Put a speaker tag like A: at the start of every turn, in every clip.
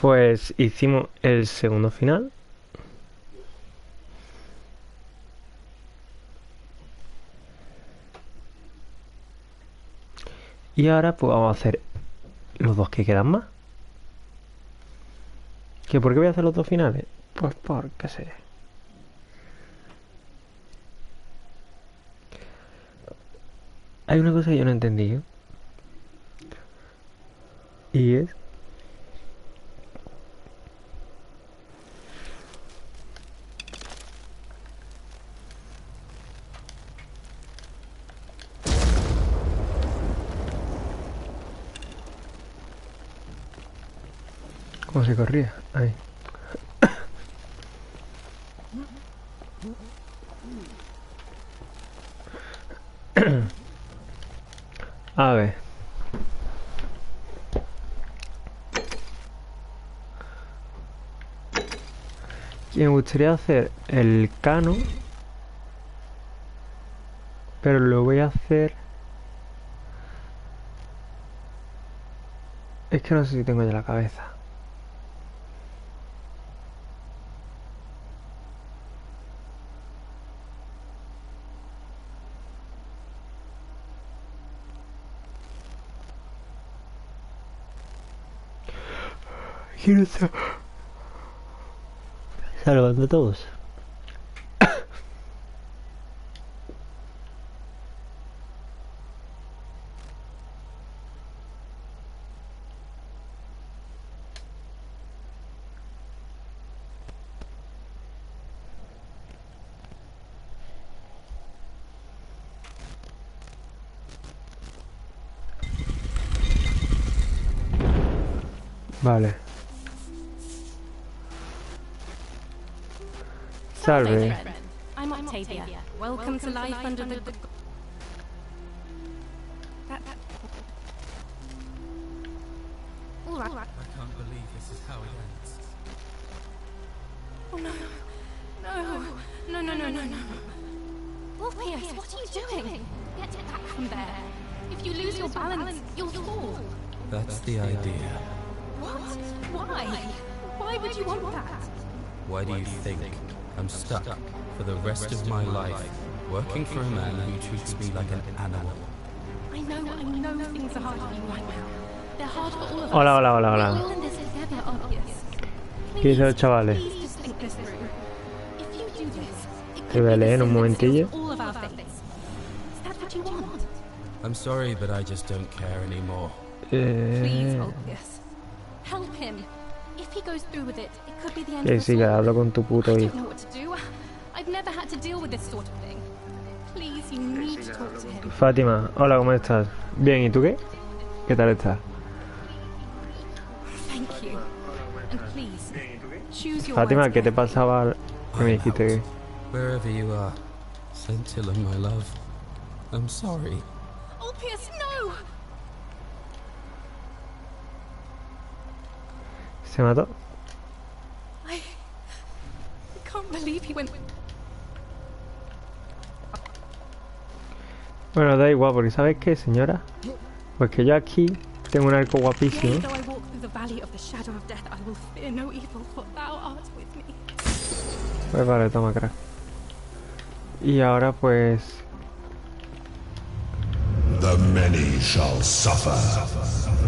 A: Pues hicimos el segundo final. Y ahora pues vamos a hacer los dos que quedan más. ¿Que por qué voy a hacer los dos finales? Pues porque sé. Hay una cosa que yo no entendí, ¿eh? Y es... ¿Cómo se corría? Ahí. A ver. Y me gustaría hacer el cano. Pero lo voy a hacer... Es que no sé si tengo ya la cabeza. Quiero estar salvando a todos. Vale. Salve.
B: I'm Octavia. Welcome to life under the... All right.
C: I can't believe this is how it ends.
B: Oh no. No. Orpheus, what are you doing? Get back from there. If you lose your balance, you'll fall.
C: That's the idea.
B: What? Why? Why would you want that?
C: Why do you think I'm stuck for the rest of my life working for a man who treats me like an animal?
B: I know things are hard for you right now. They're hard for all of us.
A: Hola.
B: We're all in this together, Orpheus.
A: ¿Qué dice los chavales?
B: Please just think this through. If you do this, it
A: Te
B: could
A: voy a
B: be the
A: leer un
B: sin that
A: momentillo.
B: seals all of our fates. Is that what you want?
C: I'm sorry, but I just don't care anymore.
B: Please, Orpheus. Help him. If he goes through with it, it could be the end
A: Que
B: of us
A: siga,
B: all.
A: hablo con tu puto
B: I
A: hijo.
B: don't know what to do. I've never had to deal with this sort of thing. Please, you need to talk to him.
A: Fátima, hola, ¿cómo estás? Bien, ¿y tú qué? ¿Qué tal estás?
B: Thank you. And please, choose your
A: Fátima,
B: words
A: ¿qué te
B: carefully.
A: pasaba que me dijiste que...
C: Wherever you are, Scintilla, my love, I'm sorry.
B: Orpheus, no!
A: ¿Se mató?
B: I can't believe he went...
A: Bueno, da igual, porque ¿sabes qué, señora? Pues que yo aquí tengo un arco guapísimo.
B: Yea, though I walk through the valley of the shadow of death, I will fear no evil, for thou art with me.
A: Pues vale, toma, crack. Y ahora pues...
D: The many shall suffer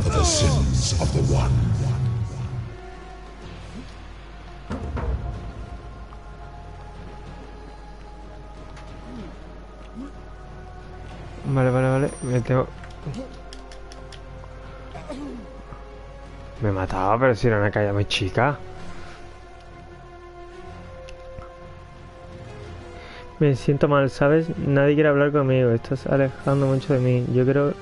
D: for the sins of the one.
A: Vale. Me tengo... Me mataba, pero si era una calle muy chica. Me siento mal, ¿sabes? Nadie quiere hablar conmigo. Estás alejando mucho de mí. Yo creo...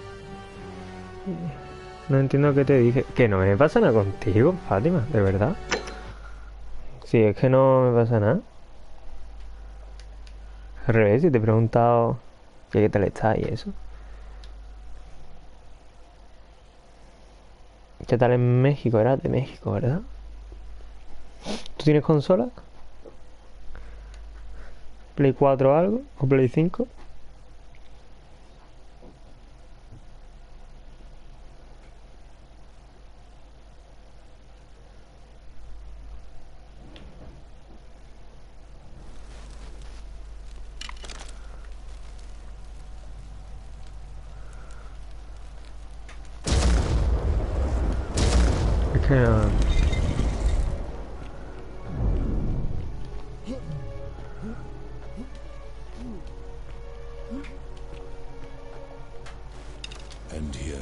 A: No entiendo qué te dije. Que no me pasa nada contigo, Fátima, de verdad. Sí, es que no me pasa nada. Al revés, si te he preguntado qué tal estás y eso. ¿Qué tal en México? Eras de México, ¿verdad? ¿Tú tienes consola? ¿Play 4 o algo? ¿O Play 5?
D: And here,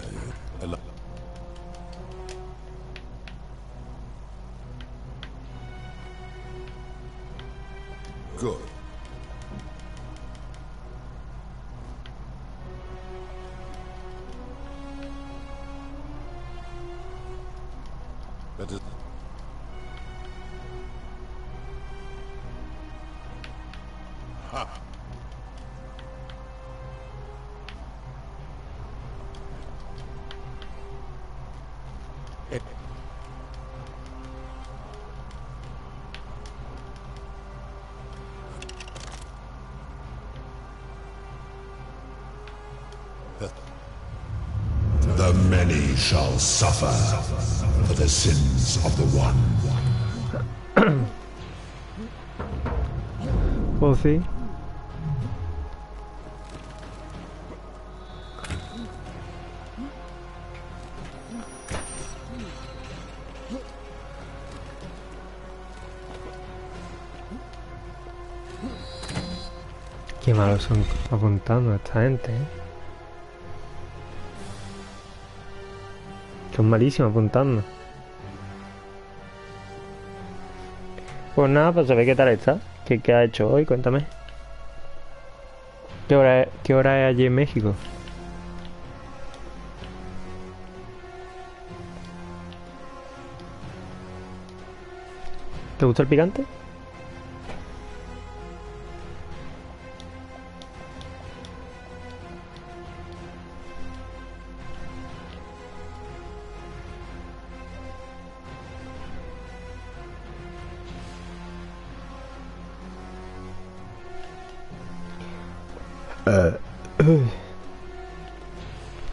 D: good. That is. Ha. The many shall suffer for the sins of the one.
A: Pues sí. Qué malos son apuntando a esta gente, ¿eh? Son malísimos apuntando. Pues nada, pues a ver qué tal está. ¿Qué ha hecho hoy? Cuéntame. ¿Qué hora es allí en México? ¿Te gusta el picante?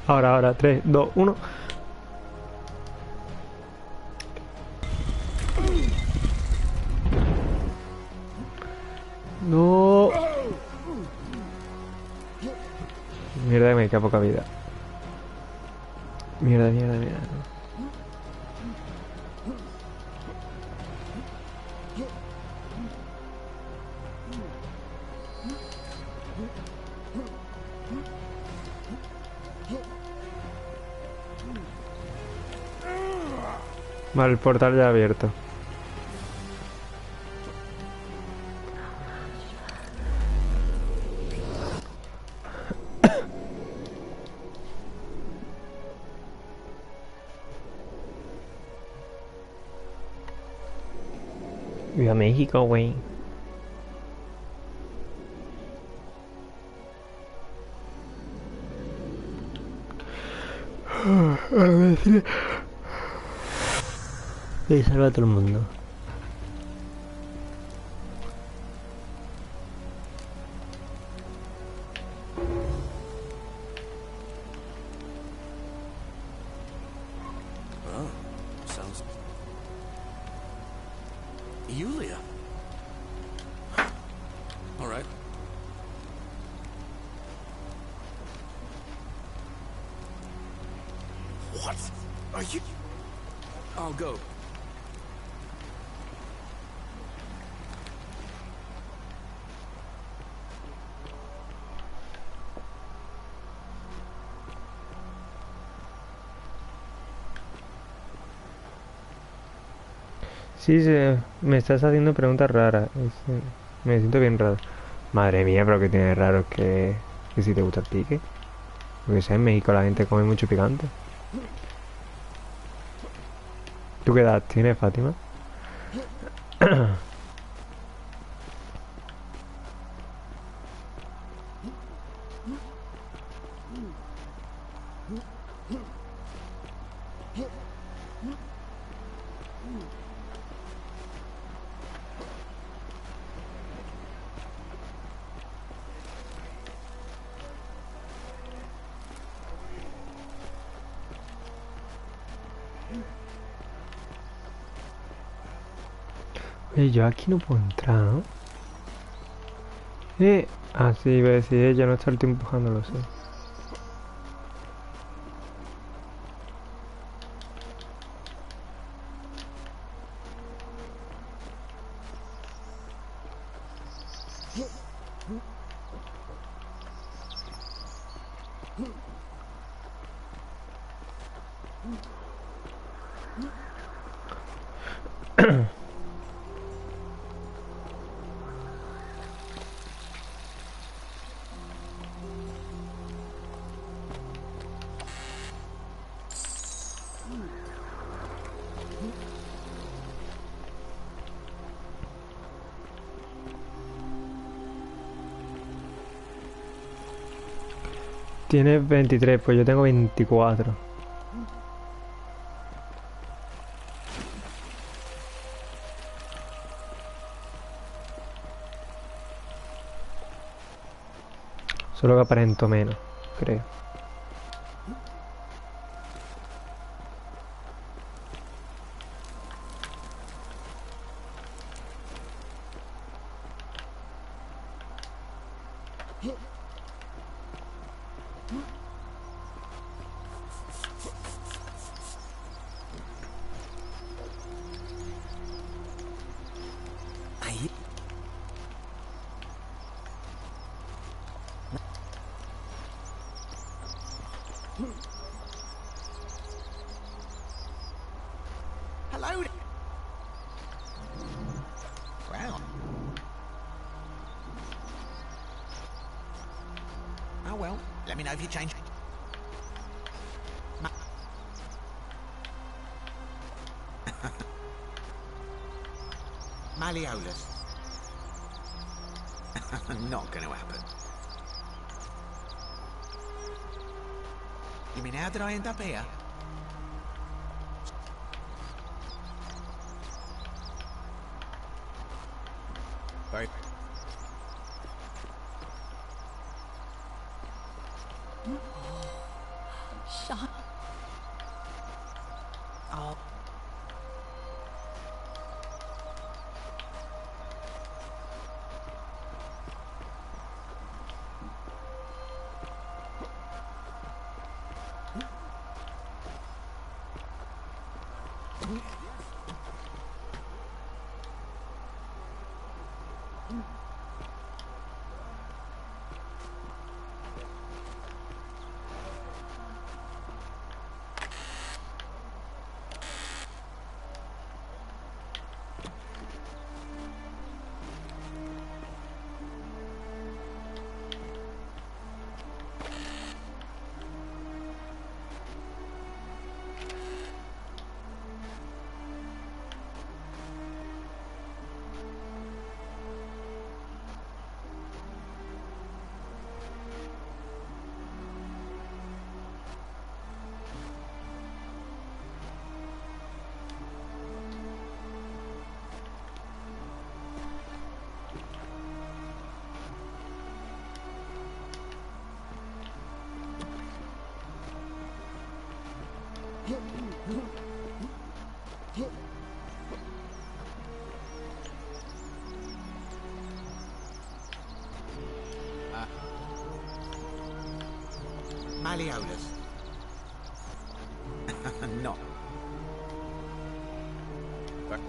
A: Ahora, 3, 2, 1. No. Mierda, me queda poca vida. Mierda. Vale, el portal ya abierto. Viva México, güey. A ver, y salva a todo el mundo.
E: Oh, sounds... Yulia. All right. What? Are you... I'll go.
A: Sí, me estás haciendo preguntas raras. Me siento bien raro. Madre mía, pero que tiene de raro que si te gusta el pique. Porque sé, en México la gente come mucho picante. ¿Tú qué edad tienes, Fátima? Oye, yo aquí no puedo entrar, ¿no? Ah, sí, voy a decir, ella no está el tiempo empujándolo, sí. Tienes 23, pues yo tengo 24. Solo que aparento menos, creo.
E: Ahí. Hello. Wow. Oh well. Let me know if you change. Malleolus. Not going to happen. You mean how did I end up here? Very.
B: Shut.
E: Oh. Malleolus. Not. But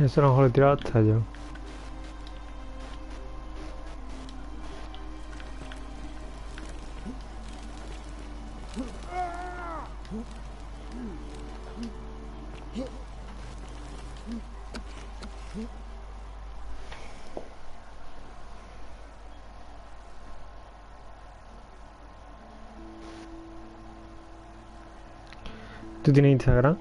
A: Eso a lo mejor lo he tirado hasta yo. ¿Tú tienes Instagram?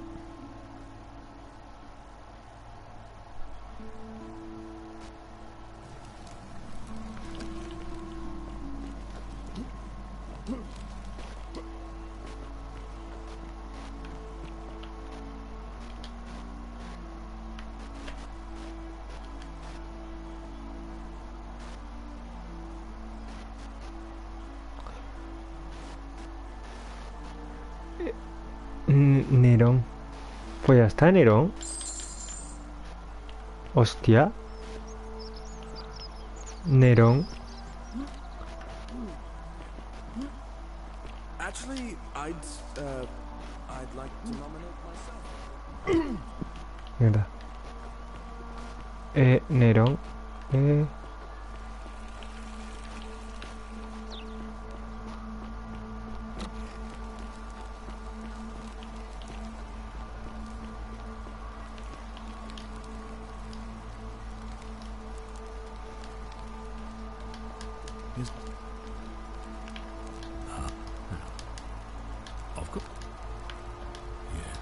A: Nerón. Pues ya está, Nerón. Hostia. Nerón.
E: Actually, I'd like to nominate myself.
A: Mierda. Nerón.
D: Of course. Yeah.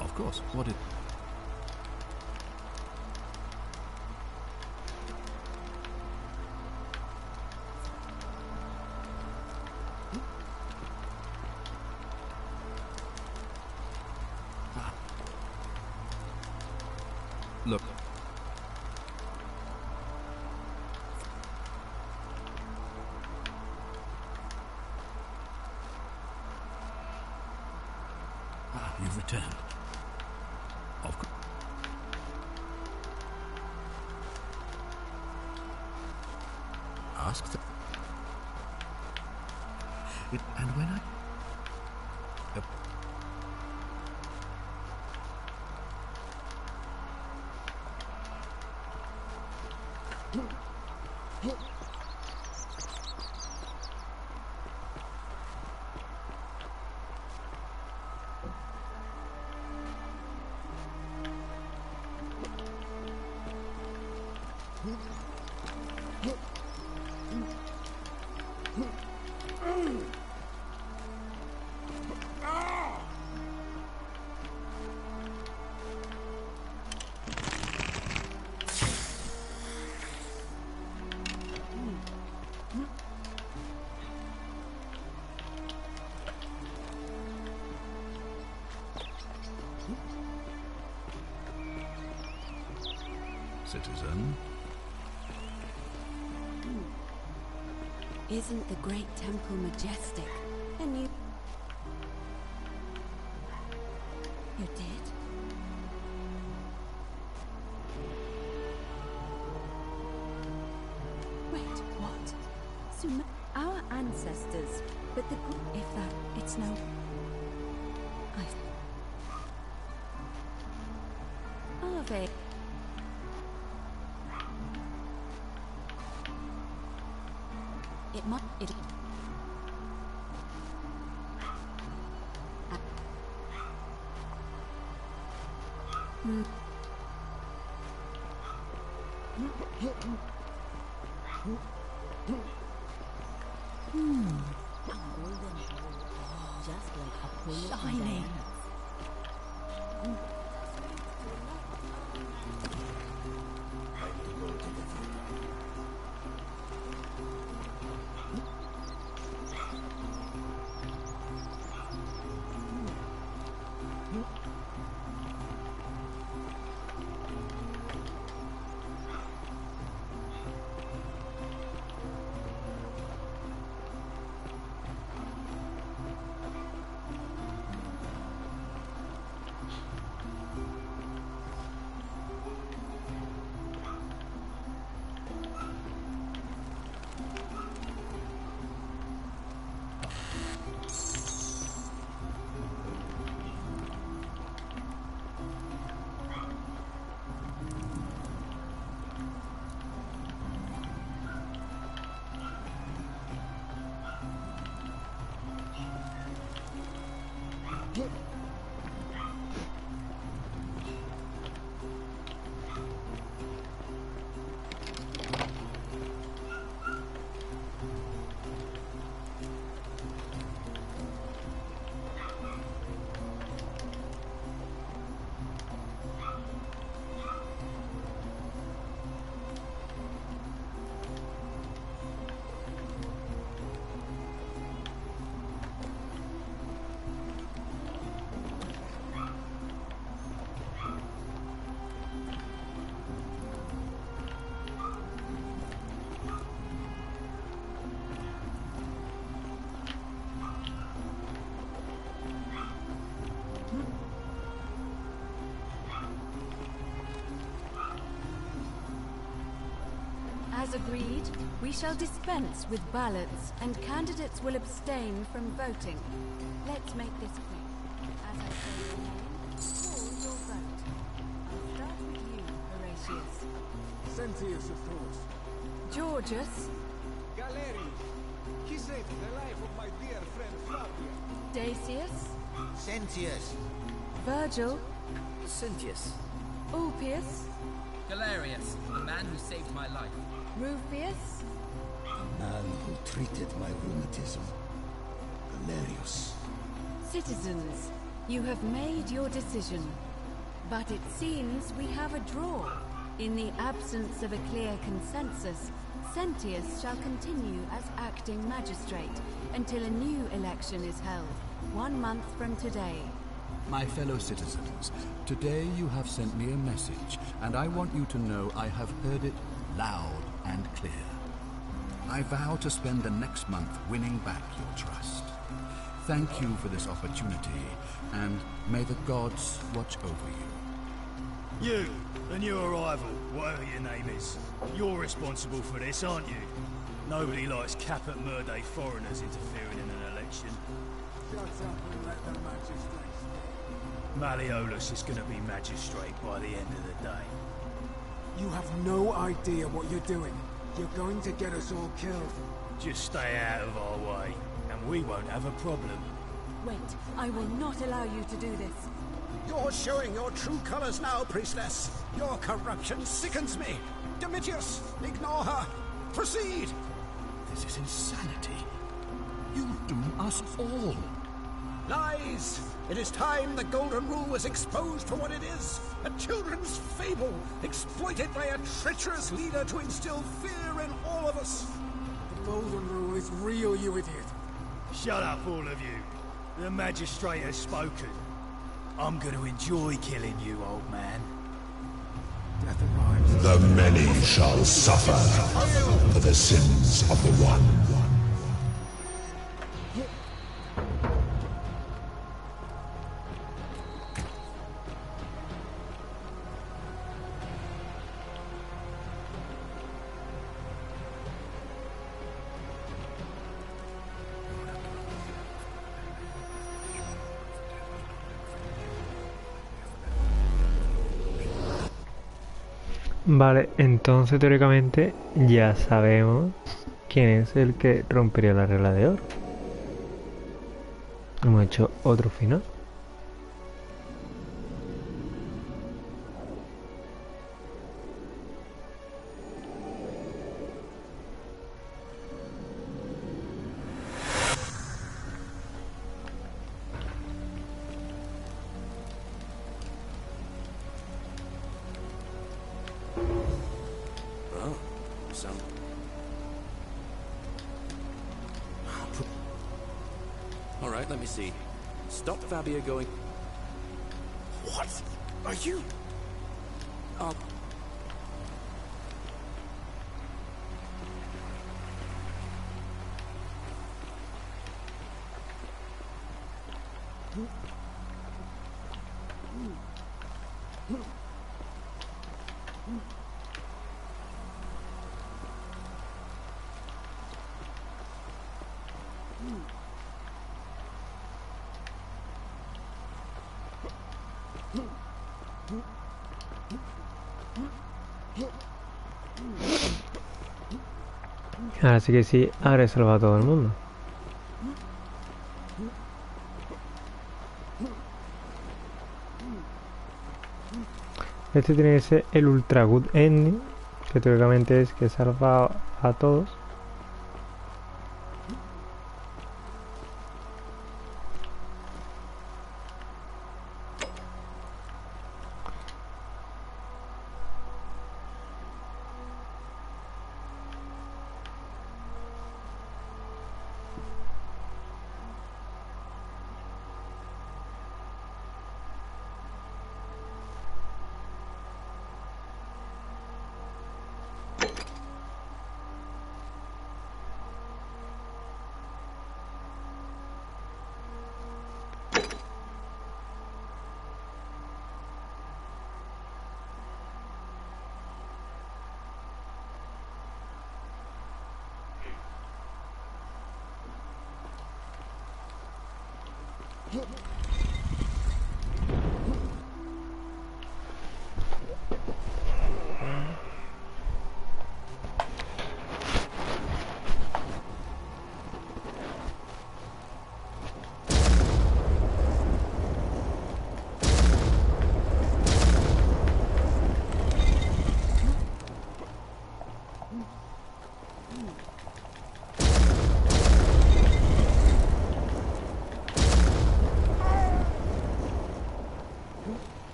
D: Of course. What it? Look. You've returned. Of course. Ask the... And when I... Citizen.
F: Isn't the great temple majestic? And you did? Wait, what? Our ancestors, but the if that it's no. Are they? It might. It.
B: Just like Apollo.
F: Shiny. As agreed, we shall dispense with ballots, and candidates will abstain from voting. Let's make this quick. As I say your name, call your vote. I'll start with you, Horatius.
E: Sentius, of course.
F: Georgius.
E: Galerius. He saved the life of my dear friend Flavia.
F: Dacius.
G: Sentius.
F: Virgil.
H: Sentius.
F: Ulpius.
H: Galerius, the man who saved my life.
F: Rufius.
D: The man who treated my rheumatism. Galerius.
F: Citizens, you have made your decision. But it seems we have a draw. In the absence of a clear consensus, Sentius shall continue as acting magistrate until a new election is held, 1 month from today.
I: My fellow citizens, today you have sent me a message, and I want you to know I have heard it loud and clear. I vow to spend the next month winning back your trust. Thank you for this opportunity, and may the gods watch over you.
J: You, the new arrival, whatever your name is, you're responsible for this, aren't you? Nobody likes Caput Murday foreigners interfering in an election.
E: Shut up and let the magistrate speak.
J: Malleolus is going to be magistrate by the end of the day.
E: You have no idea what you're doing. You're going to get us all killed.
J: Just stay out of our way, and we won't have a problem.
F: Wait, I will not allow you to do this.
K: You're showing your true colors now, priestess. Your corruption sickens me. Domitius, ignore her. Proceed.
I: This is insanity. You doom us all.
K: Lies! It is time the Golden Rule was exposed for what it is. A children's fable, exploited by a treacherous leader to instill fear in all of us.
E: The Golden Rule is real, you idiot.
J: Shut up, all of you. The magistrate has spoken. I'm going to enjoy killing you, old man.
E: Death arrives.
D: The many shall suffer for the sins of the one.
A: Vale, entonces teóricamente ya sabemos quién es el que rompería la regla de oro. Hemos hecho otro final.
L: All right, let me see. Stop Fabia going.
E: What? Are you?
A: Ahora sí que sí, habré salvado a todo el mundo. Este tiene que ser el ultra good ending, que teóricamente es que salva a todos.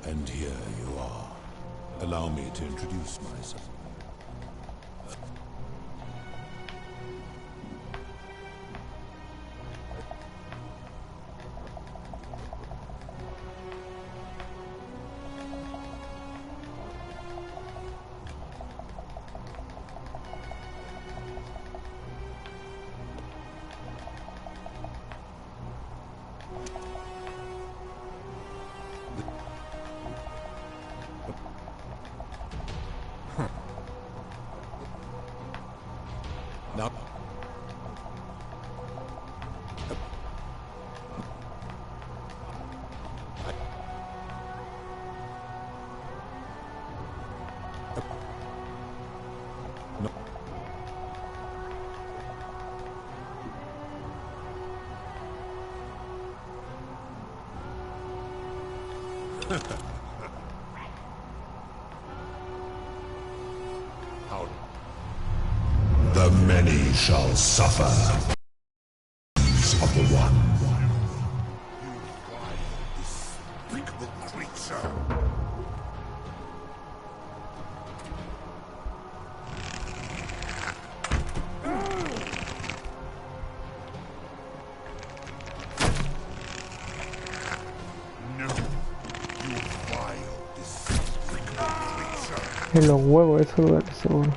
D: And here you are. Allow me to introduce myself. Now, no. How? The many shall suffer. Of the one. You despicable creature. No, you vile, despicable creature.
A: En los huevos, eso lo que seguro.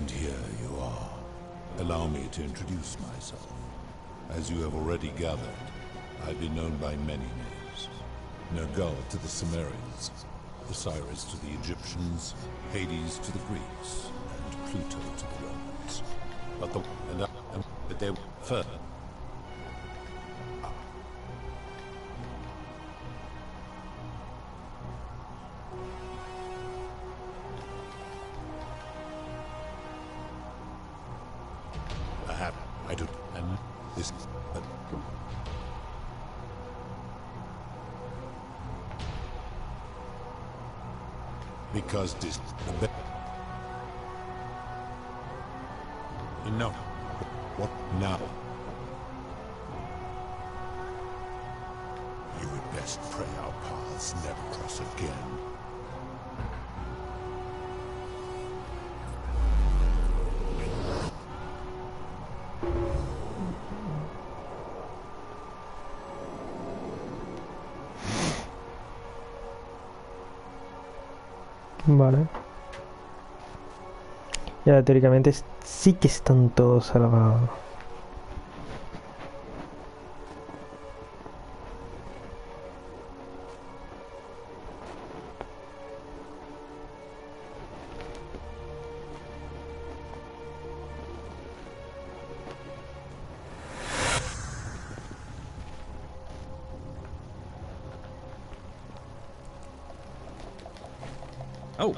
D: And here you are. Allow me to introduce myself. As you have already gathered, I've been known by many names. Nergal to the Sumerians, Osiris to the Egyptians, Hades to the Greeks, and Pluto to the Romans. But they were further. I do, and this. Because this. No. What now? You would best pray our paths never cross again.
A: Vale. Ya teóricamente sí que están todos salvados.
C: Oh.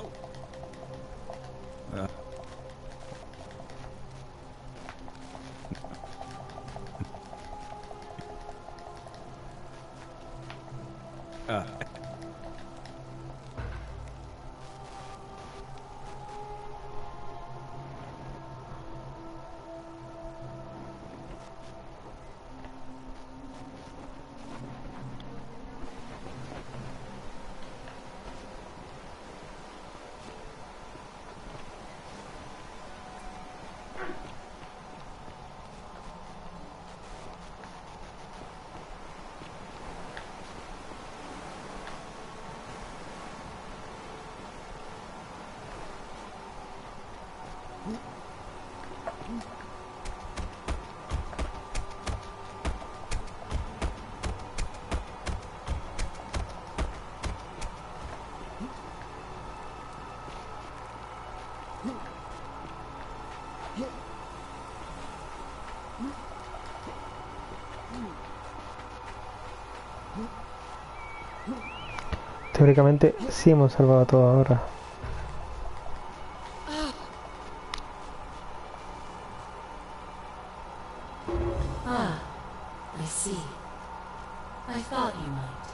C: Teóricamente sí hemos salvado a todo ahora.
F: Ah, I see. I thought you might.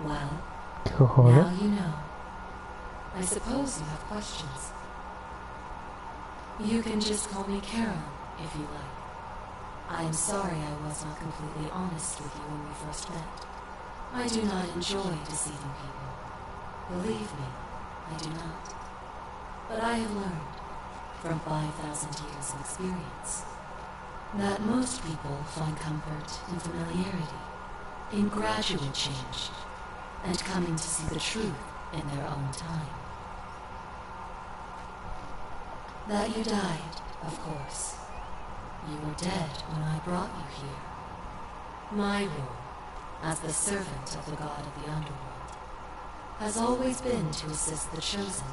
F: Well,
A: ¿Qué cojones?
F: now you know. I suppose you have questions. You can just call me Carol, if you like. I am sorry I was not completely honest with you when we first met. I do not enjoy deceiving people. Believe me, I do not. But I have learned, from 5,000 years of experience, that most people find comfort in familiarity, in gradual change, and coming to see the truth in their own time. That you died, of course. You were dead when I brought you here. My role, as the servant of the god of the underworld, has always been to assist the chosen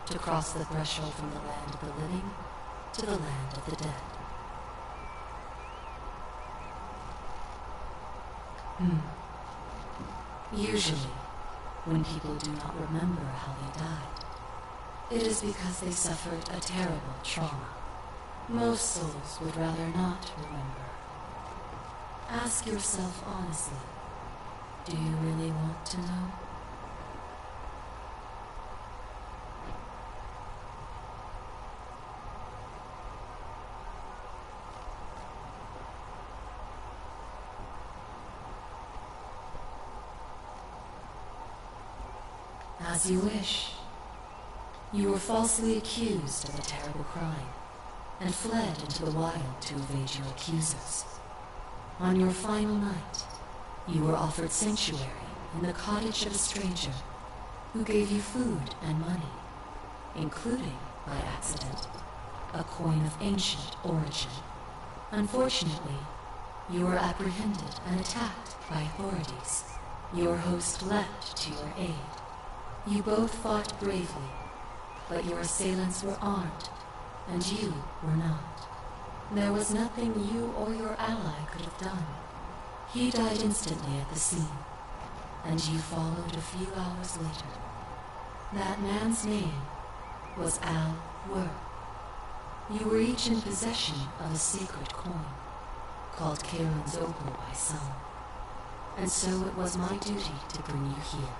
F: to cross the threshold from the land of the living to the land of the dead. Usually, when people do not remember how they died, it is because they suffered a terrible trauma. Most souls would rather not remember. Ask yourself honestly, do you really want to know? As you wish. You were falsely accused of a terrible crime, and fled into the wild to evade your accusers. On your final night, you were offered sanctuary in the cottage of a stranger who gave you food and money, including, by accident,
G: a coin of ancient origin. Unfortunately, you were apprehended and attacked by authorities. Your host leapt to your aid. You both fought bravely, but your assailants were armed, and you were not. There was nothing you or your ally could have done. He died instantly at the scene, and you followed a few hours later. That man's name was Al Wur. You were each in possession of a sacred coin, called Karen's Opal by some, and so it was my duty to bring you here.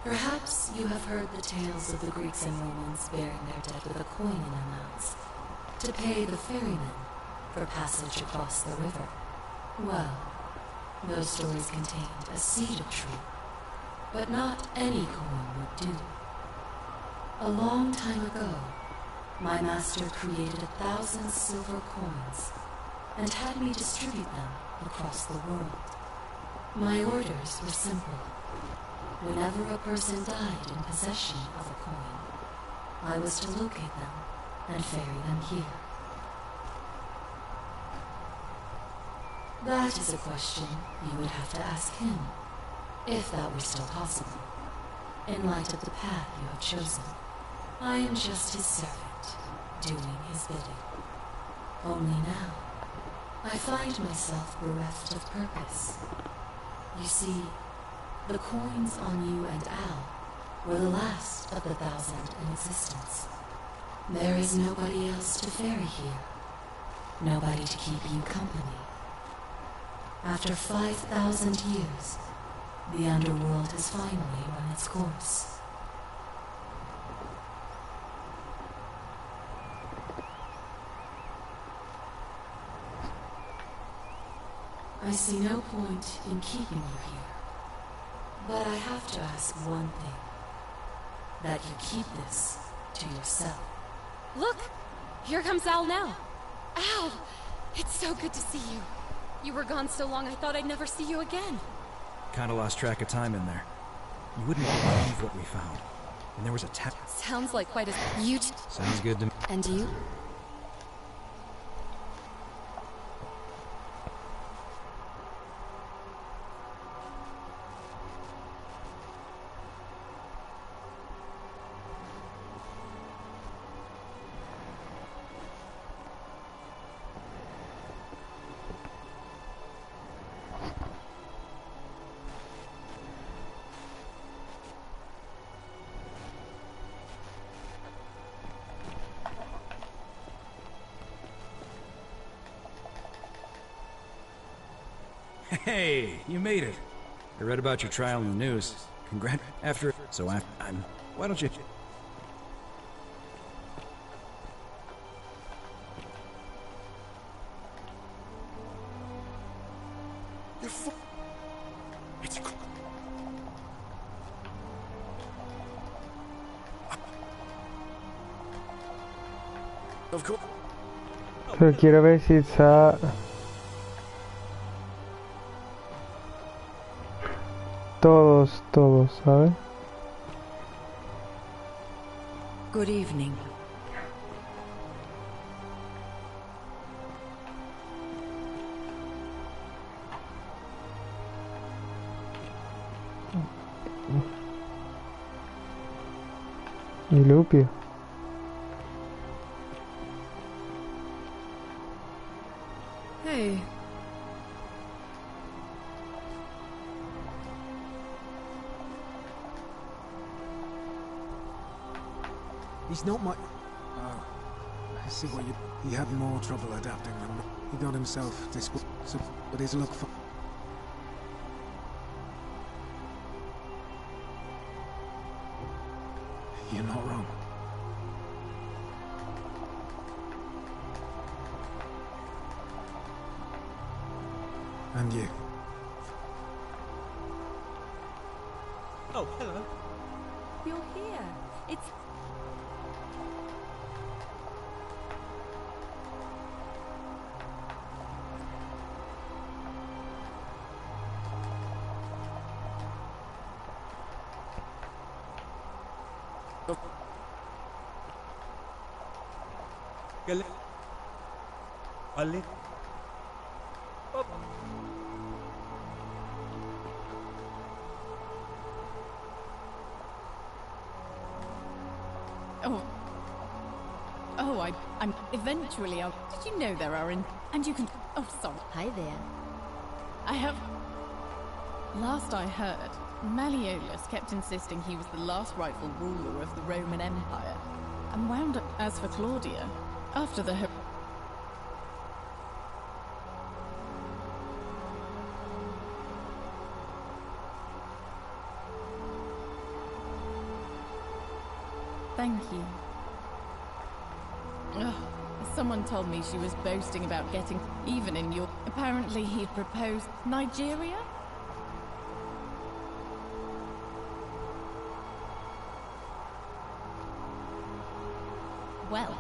G: Perhaps you have heard the tales of the Greeks and Romans bearing their dead with a coin in their mouths to pay the ferryman for passage across the river. Well, those stories contained a seed of truth, but not any coin would do. A long time ago, my master created 1,000 silver coins and had me distribute them across the world. My orders were simple. Whenever a person died in possession of a coin, I was to locate them and ferry them here. That is a question you would have to ask him, if that were still possible, in light of the path you have chosen. I am just his servant, doing his bidding. Only now, I find myself bereft of purpose. You see, the coins on you and Al were the last of the 1,000 in existence. There is nobody else to ferry here. Nobody to keep you company. After 5,000 years, the underworld has finally run its course. I see no point in keeping you here. But I have to ask one thing. That you keep this to yourself.
B: Look! Here comes Al now. Al! It's so good to see you. You were gone so long I thought I'd never see you again.
M: Kinda lost track of time in there. You wouldn't believe what we found. And there was a
B: Sounds like quite a...
M: Sounds good to me.
B: And you?
M: Hey, you made it. I read about your trial in the news. Why don't you...
K: Of course.
A: Pero quiero ver si está... Todos, ¿sabes?
F: Good evening.
A: Y Lupio.
F: Hey.
E: He's not my... Oh. I see what you... He had more trouble adapting than... He got himself so, but his look for... You're not wrong. And you.
N: Oh, hello.
F: You're here. It's...
N: Ali.
O: I'm eventually I'll. Did you know there are and you can. Oh, sorry.
P: Hi there.
O: I have. Last I heard, Malleolus kept insisting he was the last rightful ruler of the Roman Empire, and wound up. As for Claudia, after the. Thank you. Ugh, someone told me she was boasting about getting even in your. Apparently he'd proposed Nigeria? Well.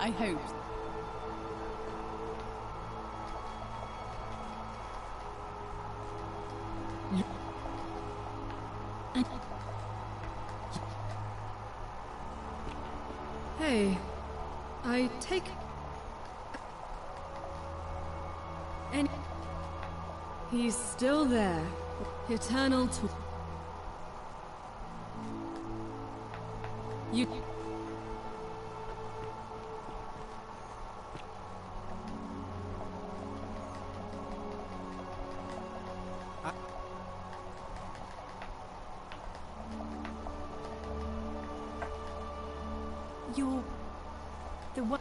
O: I hope.
Q: Hey, I take... And he's still there. Eternal to... You...
P: You're... the one...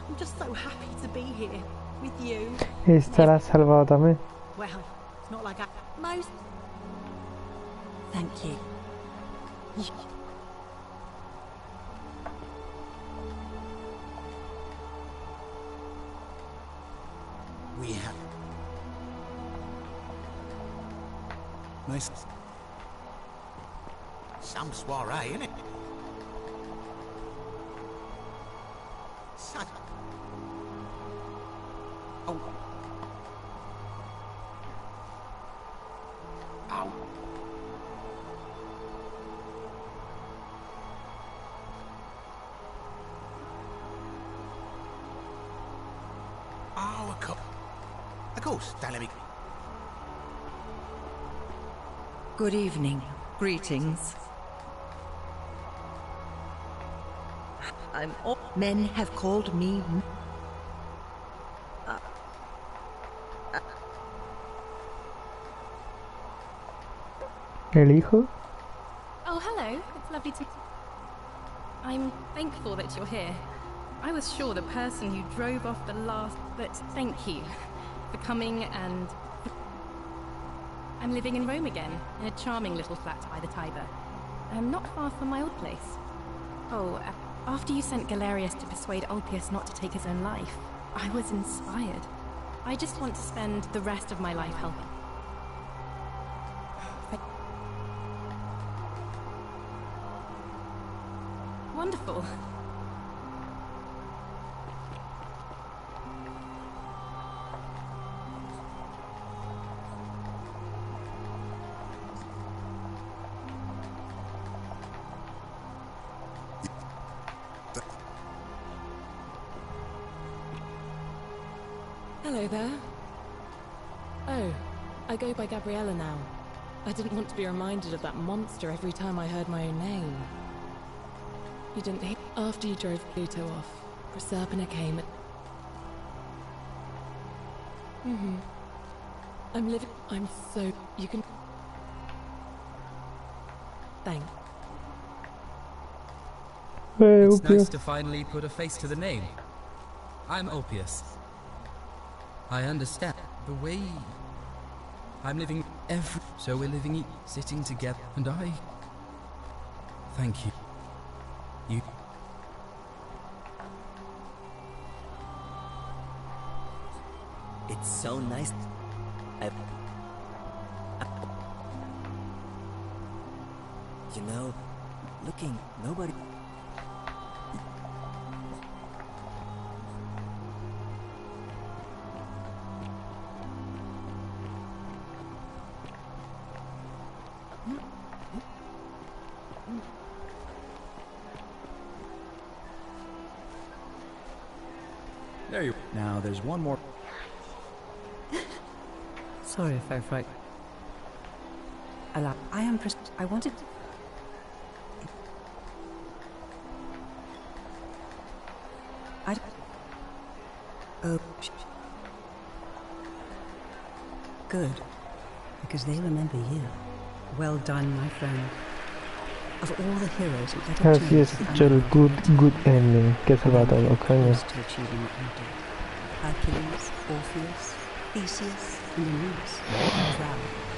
P: I'm just so happy to be here with you.
A: Esta la ha salvado también.
P: Well, it's not like I... Most... Thank you.
K: We have... Nice... Some soiree, innit? Such... Oh. Ow. Oh, of course, don't let me...
R: Good evening. Greetings. Men have called me...
A: ¿El hijo?
O: Oh, hello. It's lovely to... I'm thankful that you're here. I was sure the person who drove off the last... But thank you for coming and... I'm living in Rome again, in a charming little flat by the Tiber. Not far from my old place. Oh, after you sent Galerius to persuade Ulpius not to take his own life, I was inspired. I just want to spend the rest of my life helping. Wonderful.
Q: Hello there. Oh, I go by Gabriella now. I didn't want to be reminded of that monster every time I heard my own name. You didn't hear after you drove Pluto off. Proserpina came and... I'm living... I'm so... You can... Thanks.
C: It's nice to finally put a face to the name. I'm Ulpius. I understand the way I'm living so we're living sitting together and I thank you. You
S: It's so nice. You know, looking nobody
M: Now there's one more.
R: Sorry if I frightened. I am. I wanted. Oh. Good. Because they remember you. Well done, my friend. Of all the heroes who ever
A: Así es, el good ending, que salva todo, coño.
R: to achieving what you did. Hercules, Orpheus, Theseus, and Aeneas. I'm proud.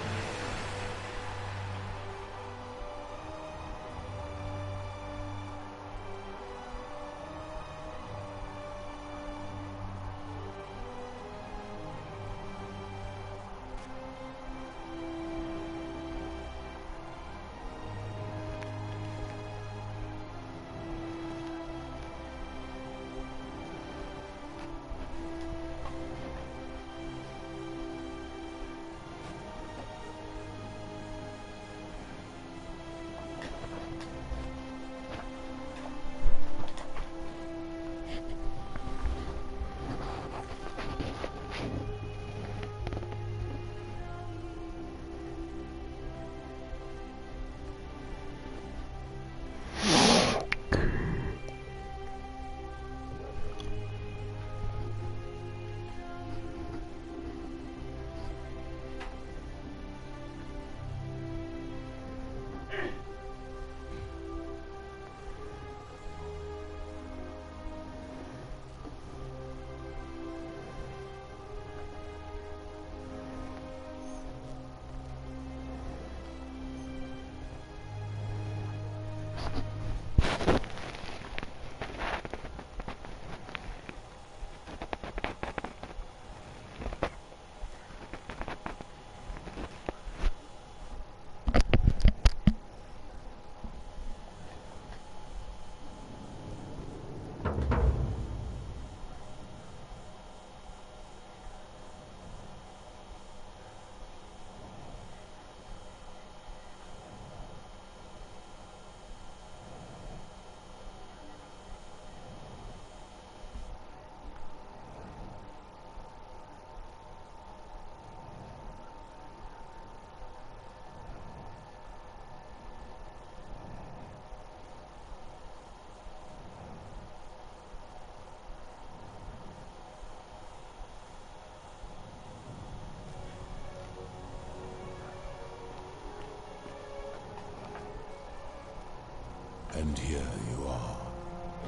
D: And here you are.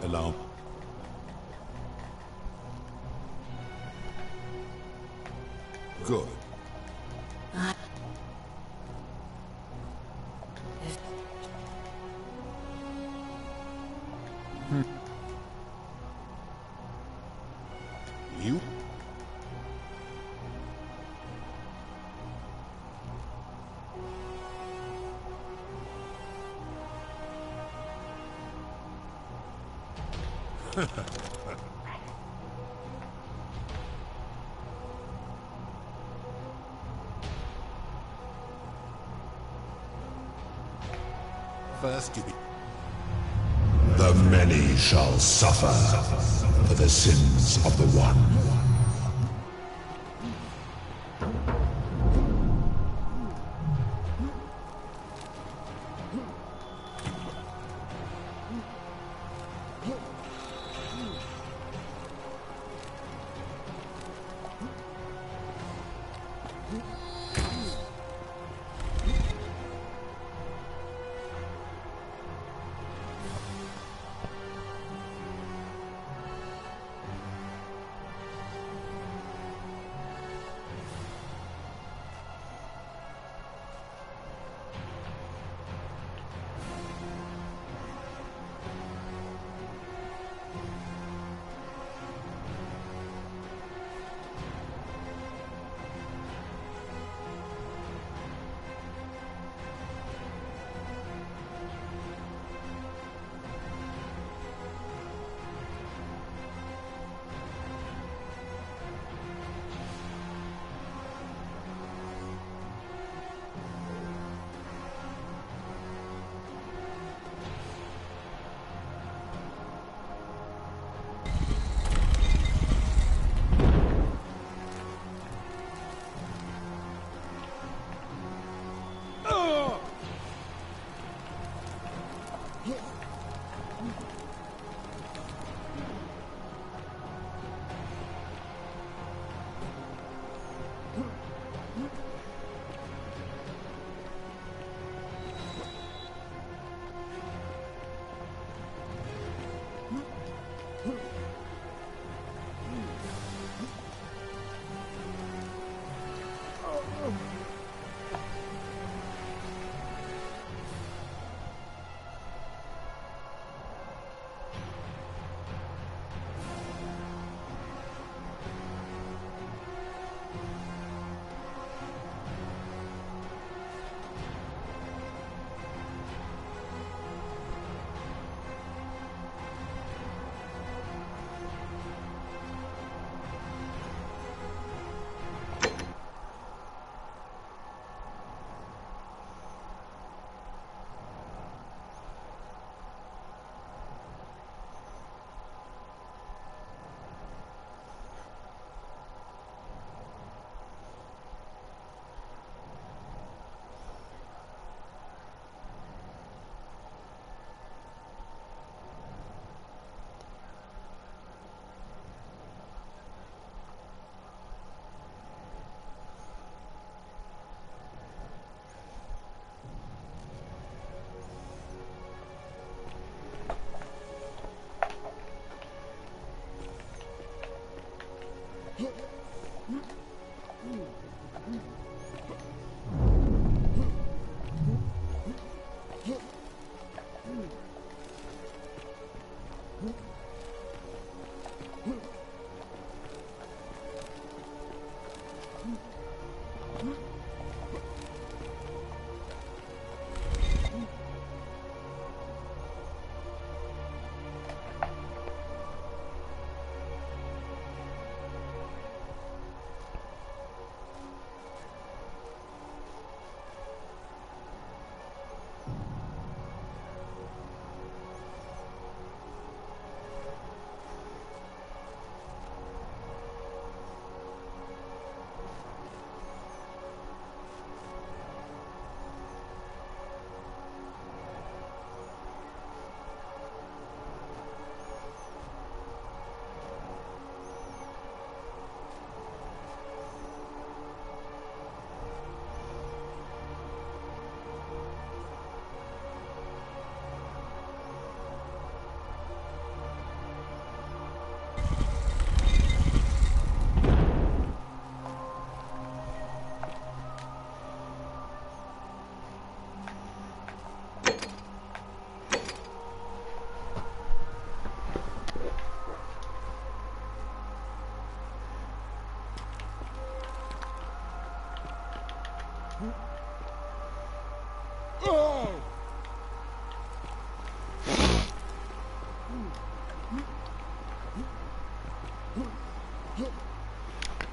D: Allow... Good. You? First you be... The many shall suffer for the sins of the one.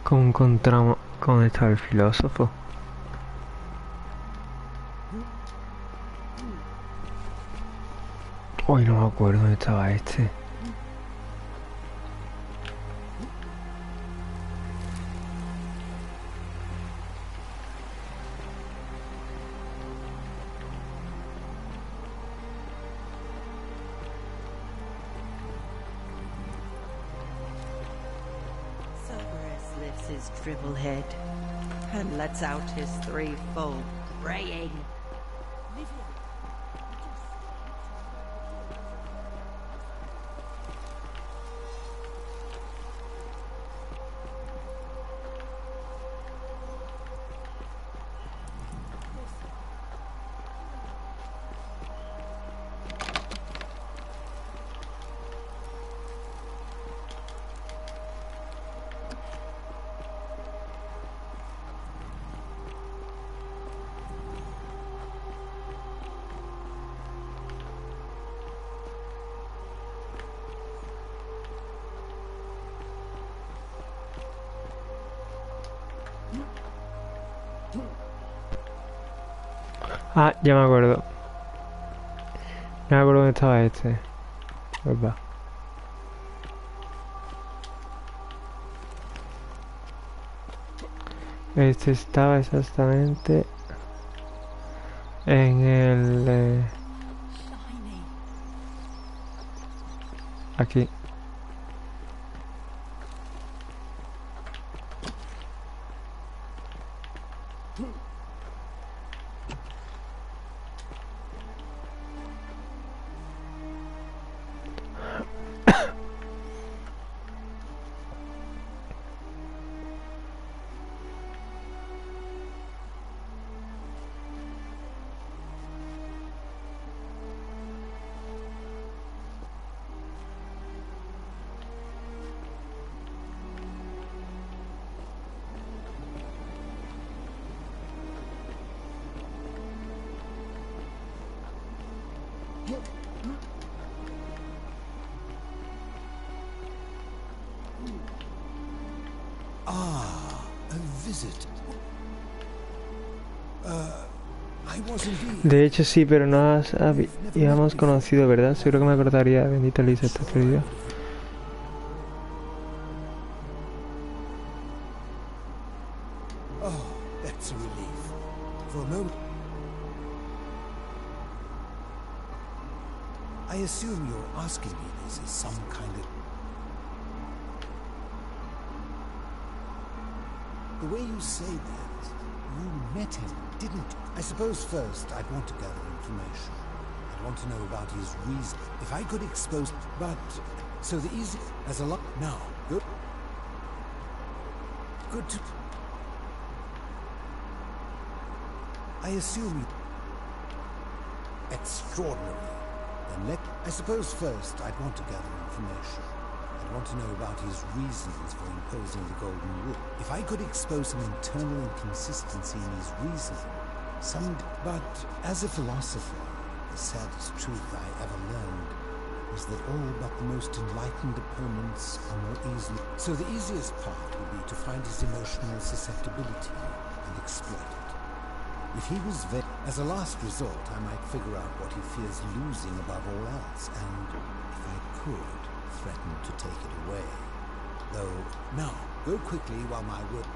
A: ¿Cómo encontramos dónde está el filósofo? Hoy no me acuerdo dónde estaba este.
P: His dribble head and lets out his threefold braying.
A: Ah, ya me acuerdo. Ya me acuerdo dónde estaba este. Pues va. Este estaba exactamente en el... aquí. De hecho sí, pero no habíamos conocido, ¿verdad? Seguro que me acordaría. Bendita Lisa, está perdida.
K: Oh, that's a relief. For a moment, I assume you're asking me this as some kind of... The way you say that, you met him, didn't you? I suppose first I'd want to gather information. I'd want to know about his reason. If I could expose... But... So the easy... As a lot... Now, good. Good to... I assume you... Extraordinary. Then I suppose first I'd want to gather information. I'd want to know about his reasons for imposing the Golden Rule. If I could expose some internal inconsistency in his reasoning, But as a philosopher, the saddest truth I ever learned is that all but the most enlightened opponents are more easily... So the easiest part would be to find his emotional susceptibility and exploit it. If he was as a last resort, I might figure out what he fears losing above all else, and if I could, threaten to take it away. Though, now, go quickly while my work...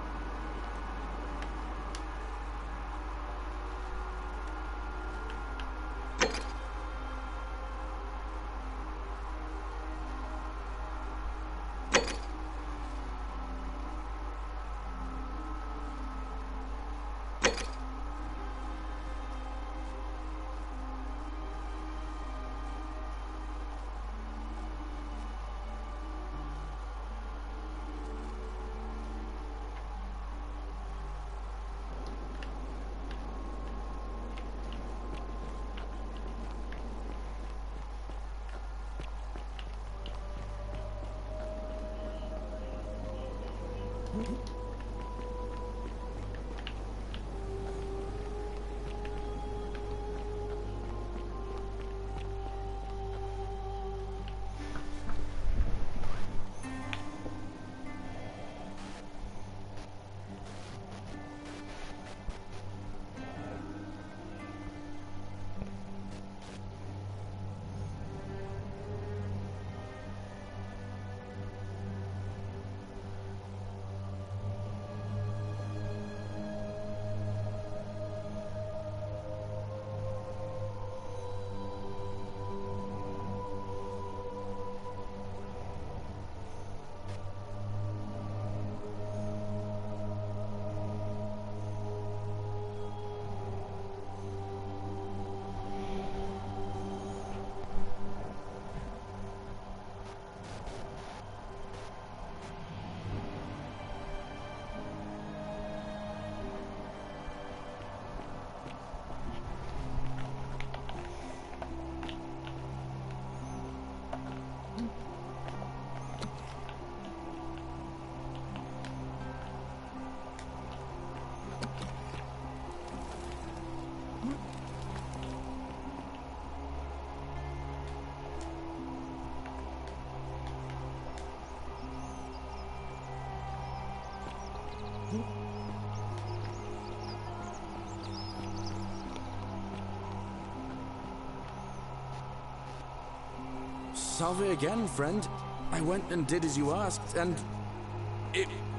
L: Salve again, friend. I went and did as you asked, and...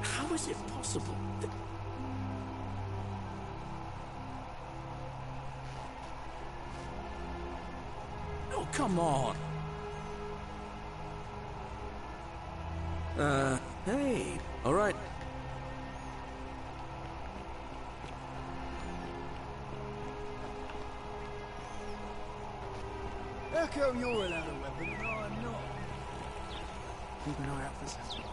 L: how is it possible? Oh, come on. Hey. All right.
E: How come you're allowed a weapon and I'm not? Keep an eye out for something.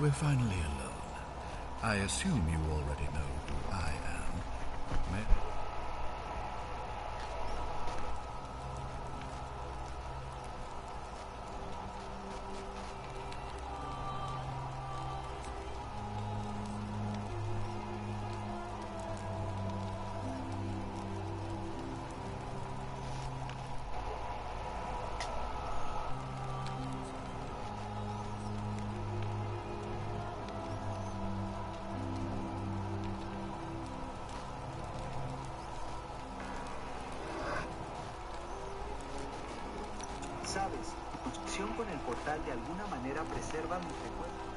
I: We're finally alone. I assume you already know who I am. May
T: Sabes, tu conexión con el portal de alguna manera preserva mis recuerdos.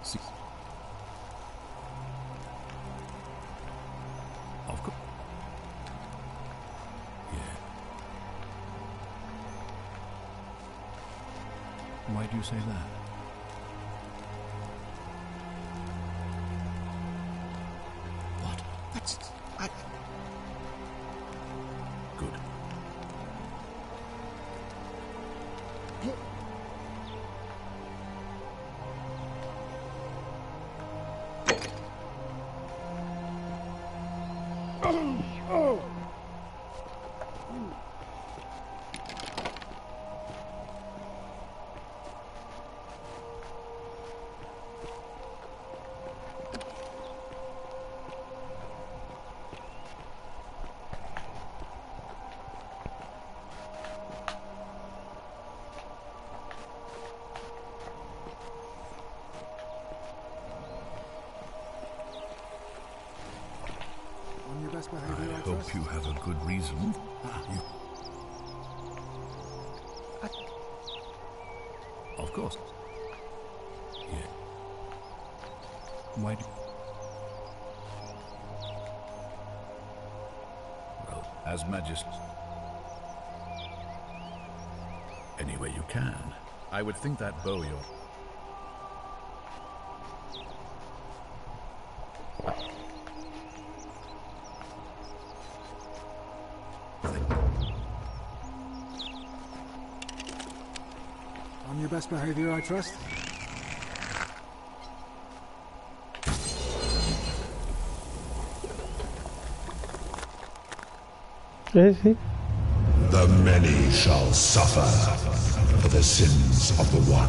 I: See. Of course. Yeah. Why do you say that? What?
K: That's...
I: Good.
E: On your best behavior,
I: I hope you have a good reason. You... Of course. Yeah. Why do... Well, as Majesty... Any way you can. I would think that bow you're...
E: On your best behavior, I trust.
A: Sí.
D: The many shall suffer for the sins of the one.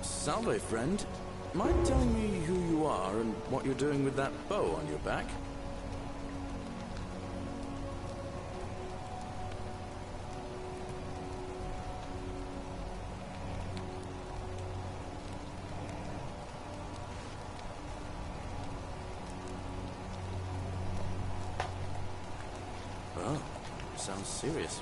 L: Salve, friend. Mind telling me who you are and what you're doing with that bow on your back? Oh, sounds serious.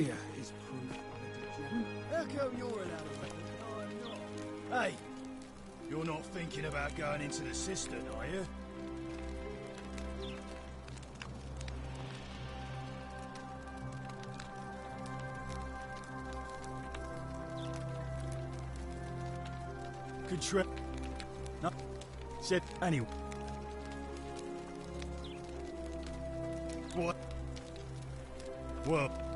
E: Fear is proof that
J: How come you're allowed a weapon and I'm not? Hey, you're not thinking about going into the cistern, are you? Good trip. No. Said anyway. What? Well.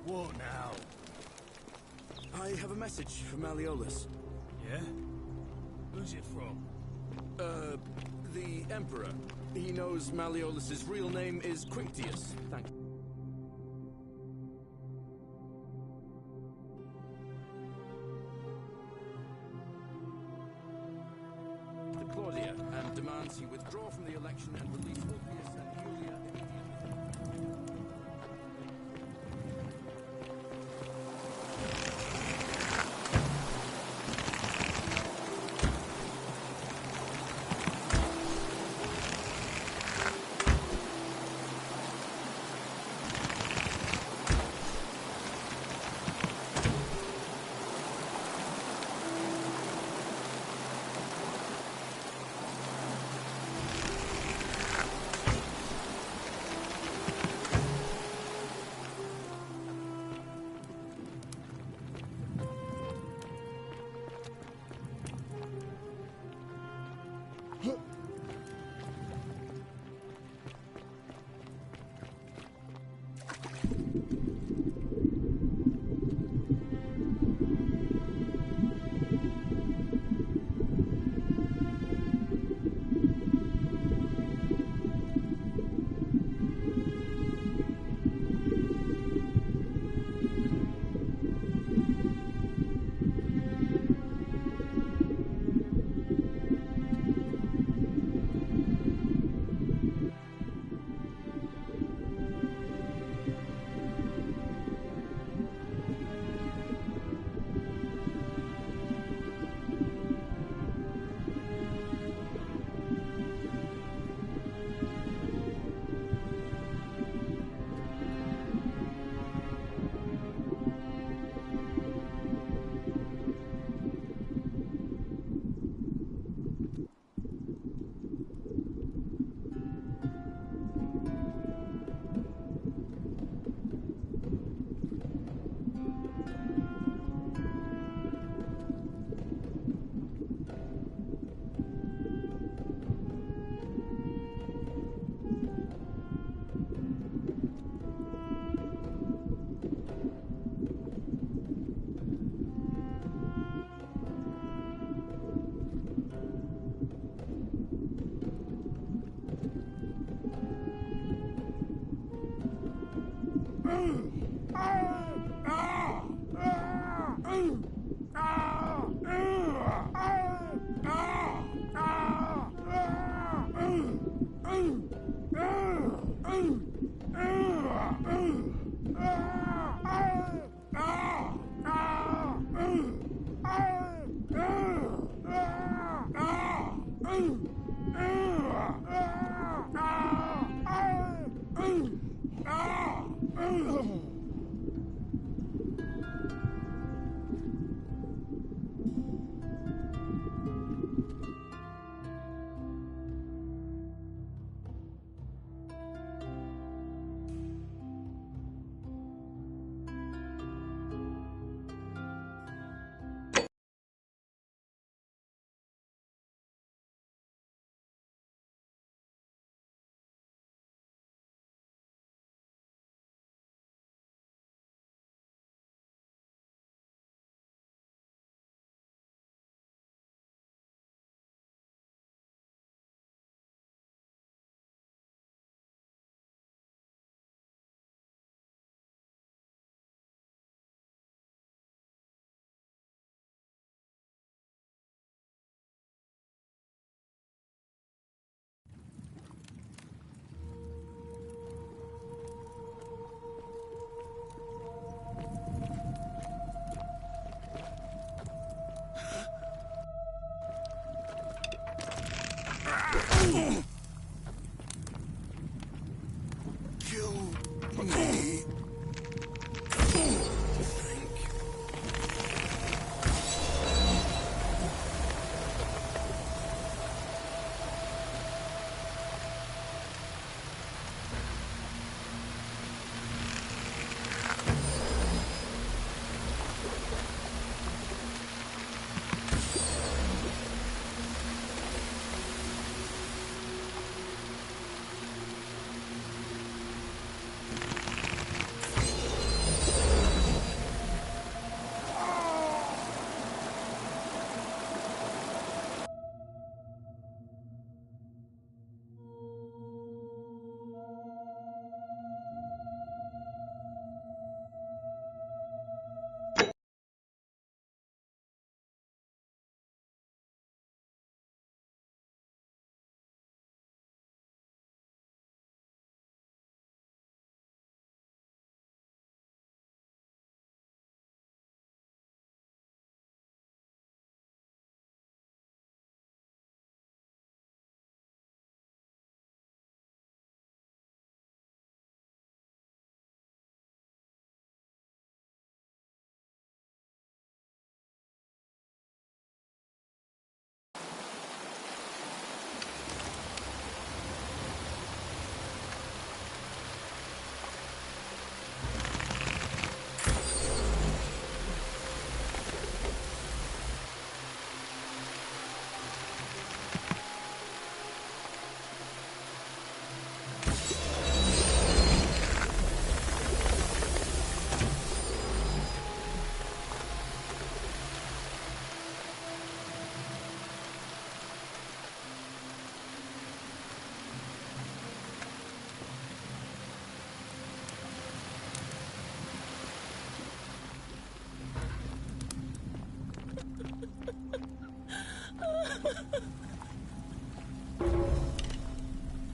J: What now?
L: I have a message from Malleolus.
J: Yeah? Who's it from?
L: The Emperor. He knows Malleolus's real name is Quinctius. Thanks. To Claudia, and demands he withdraw from the election and release Ulpius and Julia immediately.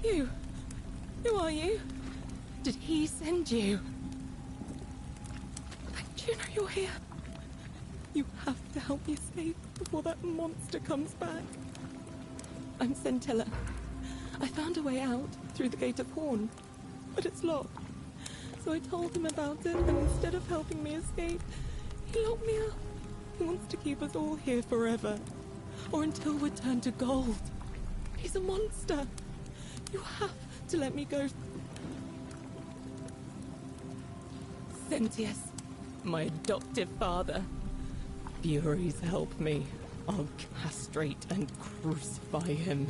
Q: You? Who are you? Did he send you? Juno, you're here. You have to help me escape before that monster comes back. I'm Centilla. I found a way out through the Gate of Horn, but it's locked. So I told him about it, and instead of helping me escape, he locked me up. He wants to keep us all here forever, or until we're turned to gold. He's a monster. You have to let me go. Sentius, my adoptive father. Furies help me. I'll castrate and crucify him.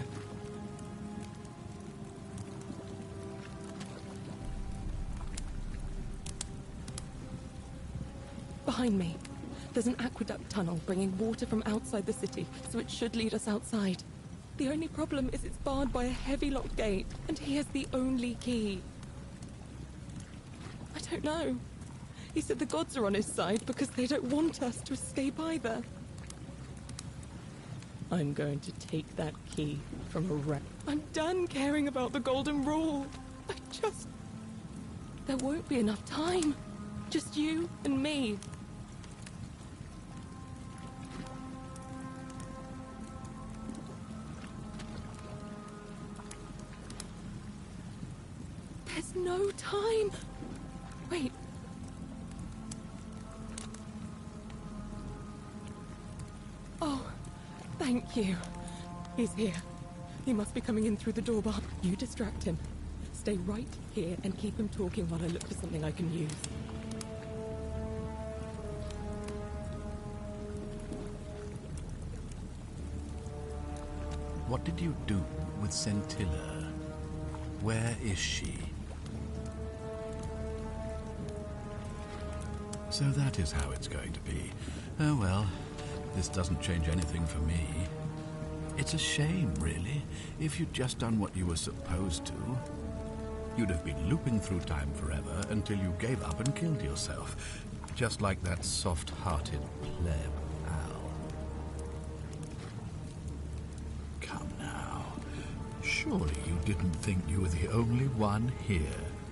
Q: Behind me, there's an aqueduct tunnel bringing water from outside the city, so it should lead us outside. The only problem is it's barred by a heavy locked gate, and he has the only key. I don't know. He said the gods are on his side because they don't want us to escape either. I'm going to take that key from a wreck. I'm done caring about the Golden Rule. There won't be enough time. Just you and me. There's no time. Wait. Oh, thank you. He's here. He must be coming in through the door behind. You distract him. Stay right here and keep him talking while I look for something I can use.
I: What did you do with Centilla? Where is she? So that is how it's going to be. Oh well, this doesn't change anything for me. It's a shame, really. If you'd just done what you were supposed to, you'd have been looping through time forever until you gave up and killed yourself. Just like that soft-hearted pleb, Al. Come now. Surely you didn't think you were the only one here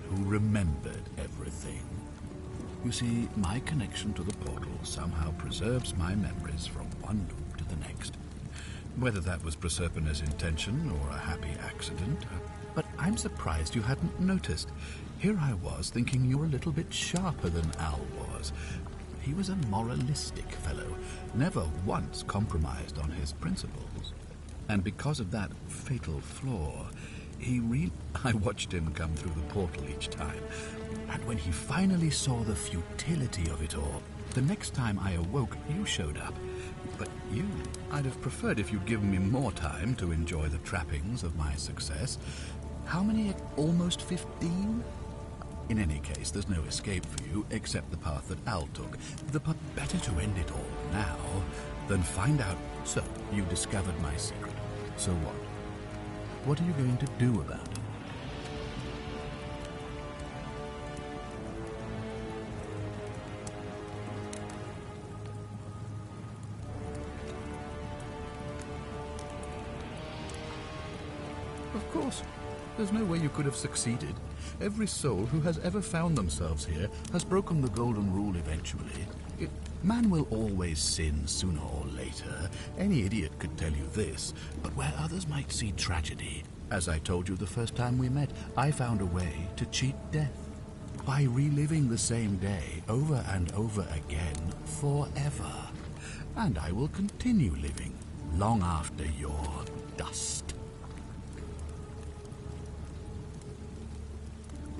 I: who remembered everything. You see, my connection to the portal somehow preserves my memories from one loop to the next. Whether that was Proserpina's intention or a happy accident, but I'm surprised you hadn't noticed. Here I was thinking you were a little bit sharper than Al was. He was a moralistic fellow, never once compromised on his principles. And because of that fatal flaw, I watched him come through the portal each time. And when he finally saw the futility of it all, the next time I awoke, you showed up. But I'd have preferred if you'd given me more time to enjoy the trappings of my success. How many? Almost 15? In any case, there's no escape for you except the path that Al took. Better to end it all now than find out. So, you discovered my secret. So what? What are you going to do about it? Of course. There's no way you could have succeeded. Every soul who has ever found themselves here has broken the Golden Rule eventually. Man will always sin sooner or later. Any idiot could tell you this. But where others might see tragedy, as I told you the first time we met, I found a way to cheat death. By reliving the same day over and over again forever. And I will continue living long after your dust.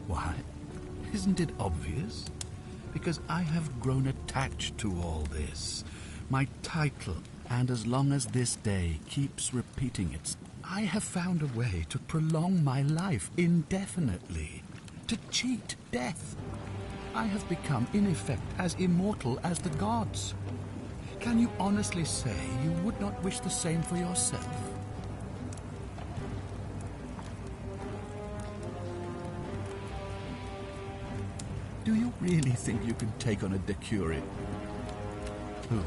I: Why? Isn't it obvious? Because I have grown attached to all this. My title, and as long as this day keeps repeating it, I have found a way to prolong my life indefinitely. To cheat death. I have become, in effect, as immortal as the gods. Can you honestly say you would not wish the same for yourself? Do you really think you can take on a Decurion? Who?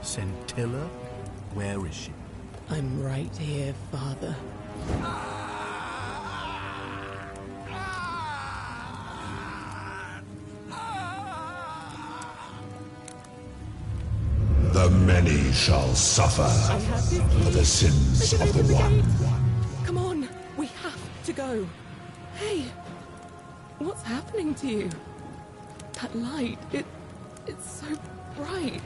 I: Centilla? Where is she?
Q: I'm right here, Father.
D: The many shall suffer for the sins of the one.
Q: Come on, we have to go. Hey, what's happening to you? That light, it's so bright.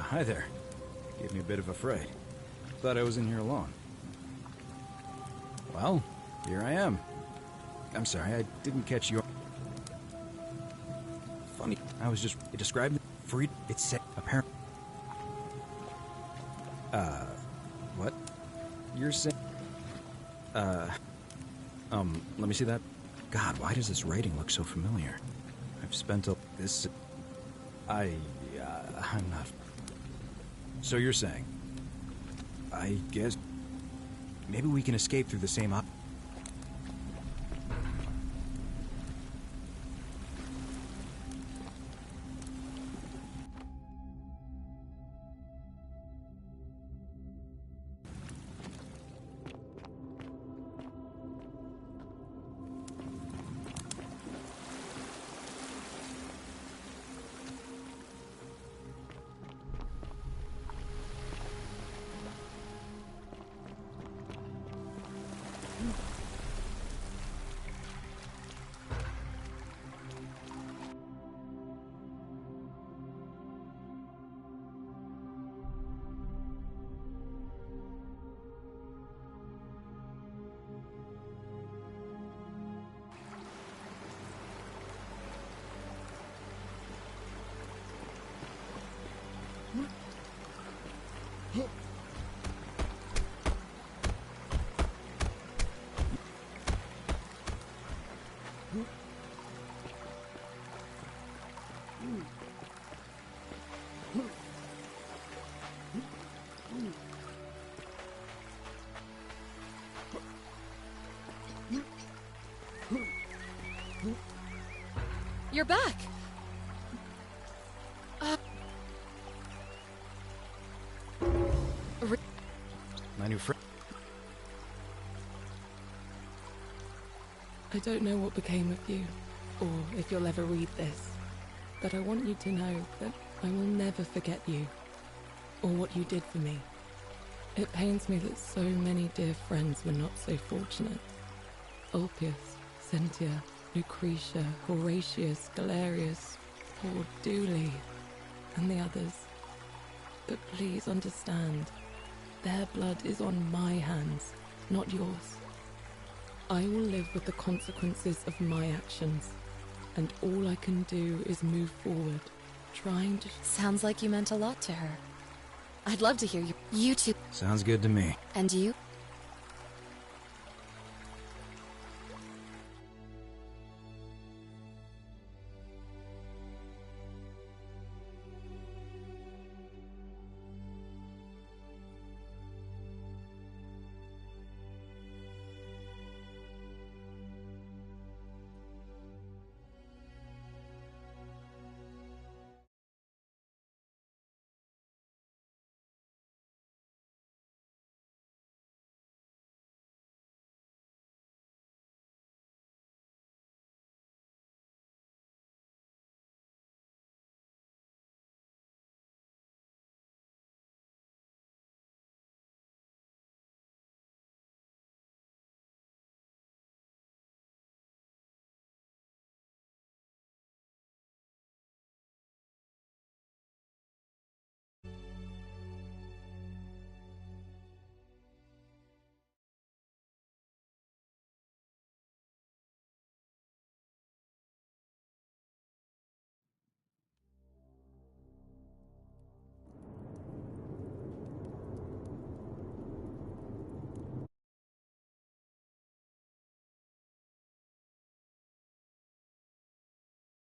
M: Hi there. Gave me a bit of a fright. Thought I was in here alone. Well, here I am. I'm sorry, I didn't catch your... Funny, I was just... It described the free... It said... Apparently... What? You're saying... let me see that. God, why does this writing look so familiar? I've spent a... This... I'm not... So you're saying... I guess... Maybe we can escape through the same op...
B: You're back!
M: My new friend...
Q: I don't know what became of you, or if you'll ever read this, but I want you to know that I will never forget you, or what you did for me. It pains me that so many dear friends were not so fortunate. Ulpius, Cynthia, Lucretia, Horatius, Galerius, poor Dooley, and the others. But please understand, their blood is on my hands, not yours. I will live with the consequences of my actions, and all I can do is move forward, trying to...
B: Sounds like you meant a lot to her. I'd love to hear you. You too.
M: Sounds good to me.
B: And you?